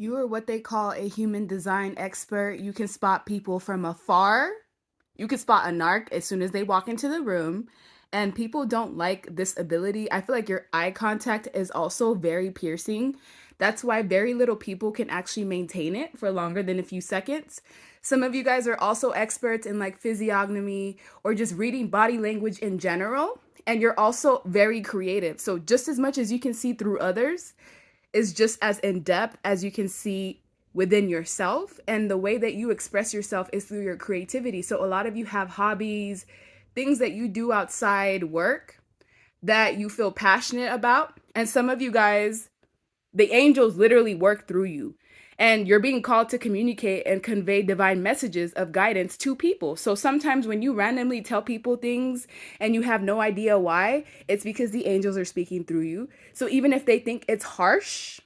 You are what they call a human design expert. You can spot people from afar. You can spot a narc as soon as they walk into the room. And people don't like this ability. I feel like your eye contact is also very piercing. That's why very little people can actually maintain it for longer than a few seconds. Some of you guys are also experts in like physiognomy or just reading body language in general. And you're also very creative. So, just as much as you can see through others, is just as in depth as you can see within yourself. And the way that you express yourself is through your creativity. So a lot of you have hobbies, things that you do outside work that you feel passionate about. And some of you guys, the angels literally work through you. And you're being called to communicate and convey divine messages of guidance to people. So sometimes when you randomly tell people things and you have no idea why, it's because the angels are speaking through you. So even if they think it's harsh,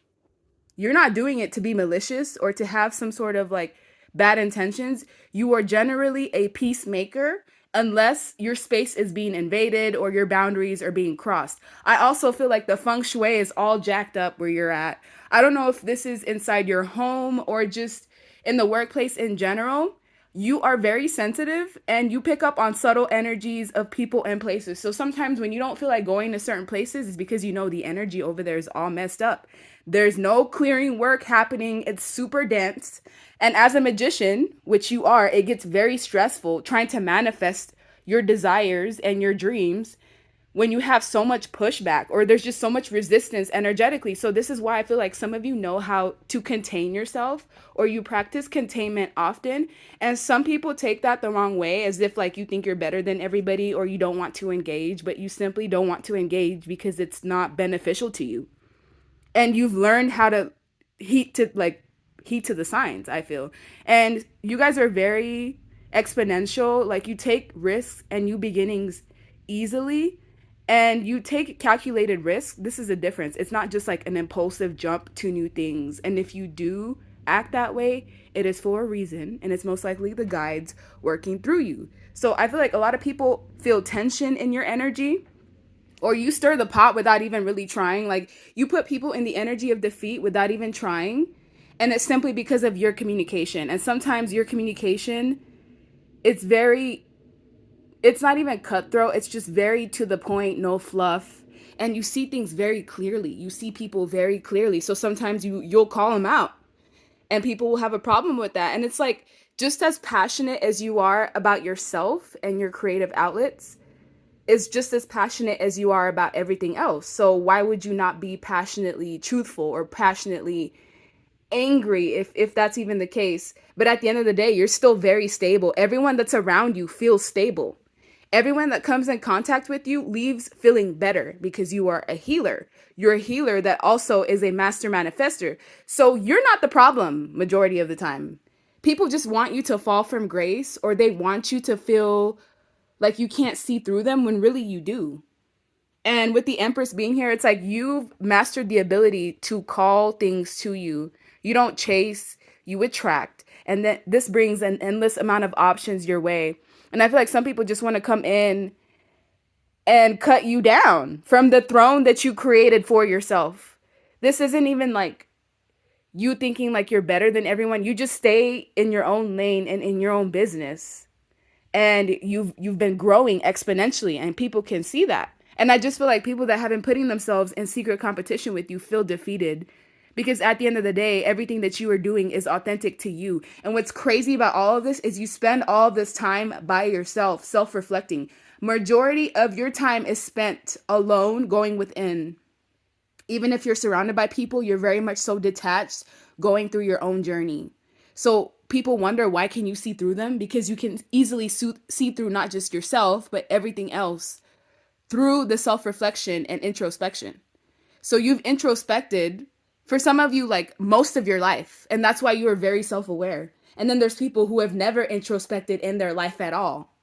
you're not doing it to be malicious or to have some sort of like bad intentions. You are generally a peacemaker unless your space is being invaded or your boundaries are being crossed. I also feel like the feng shui is all jacked up where you're at. I don't know if this is inside your home or just in the workplace in general. You are very sensitive and you pick up on subtle energies of people and places. So sometimes when you don't feel like going to certain places, it's because you know the energy over there is all messed up. There's no clearing work happening. It's super dense. And as a magician, which you are, it gets very stressful trying to manifest your desires and your dreams when you have so much pushback or there's just so much resistance energetically. So this is why I feel like some of you know how to contain yourself or you practice containment often. And some people take that the wrong way as if like you think you're better than everybody or you don't want to engage, but you simply don't want to engage because it's not beneficial to you. And you've learned how to heat to like heat to the signs, I feel. And you guys are very exponential. Like you take risks and new beginnings easily and you take calculated risk. This is a difference. It's not just like an impulsive jump to new things. And if you do act that way, it is for a reason and it's most likely the guides working through you. So I feel like a lot of people feel tension in your energy or you stir the pot without even really trying. Like you put people in the energy of defeat without even trying. And it's simply because of your communication. And sometimes your communication, it's very, it's not even cutthroat. It's just very to the point, no fluff. And you see things very clearly. You see people very clearly. So sometimes you'll call them out and people will have a problem with that. And it's like just as passionate as you are about yourself and your creative outlets, is just as passionate as you are about everything else. So why would you not be passionately truthful or passionately angry if that's even the case? But at the end of the day, you're still very stable. Everyone that's around you feels stable. Everyone that comes in contact with you leaves feeling better because you are a healer. You're a healer that also is a master manifester. So you're not the problem majority of the time. People just want you to fall from grace or they want you to feel like you can't see through them when really you do. And with the Empress being here, it's like you've mastered the ability to call things to you. You don't chase, you attract. And then this brings an endless amount of options your way. And I feel like some people just want to come in and cut you down from the throne that you created for yourself. This isn't even like you thinking like you're better than everyone. You just stay in your own lane and in your own business and you've been growing exponentially and people can see that. And I just feel like people that have been putting themselves in secret competition with you feel defeated because at the end of the day everything that you are doing is authentic to you. And what's crazy about all of this is you spend all of this time by yourself self-reflecting. Majority of your time is spent alone going within. Even if you're surrounded by people, you're very much so detached going through your own journey. So people wonder, why can you see through them? Because you can easily see through not just yourself, but everything else through the self-reflection and introspection. So you've introspected for some of you like most of your life, and that's why you are very self-aware. And then there's people who have never introspected in their life at all.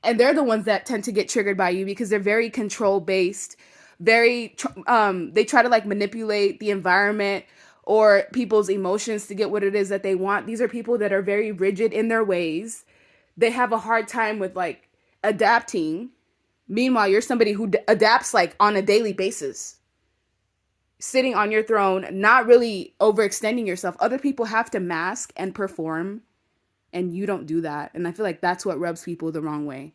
And they're the ones that tend to get triggered by you because they're very control based, they try to like manipulate the environment or people's emotions to get what it is that they want. These are people that are very rigid in their ways. They have a hard time with like adapting. Meanwhile, you're somebody who adapts like on a daily basis. sitting on your throne, not really overextending yourself. Other people have to mask and perform, and you don't do that. And I feel like that's what rubs people the wrong way.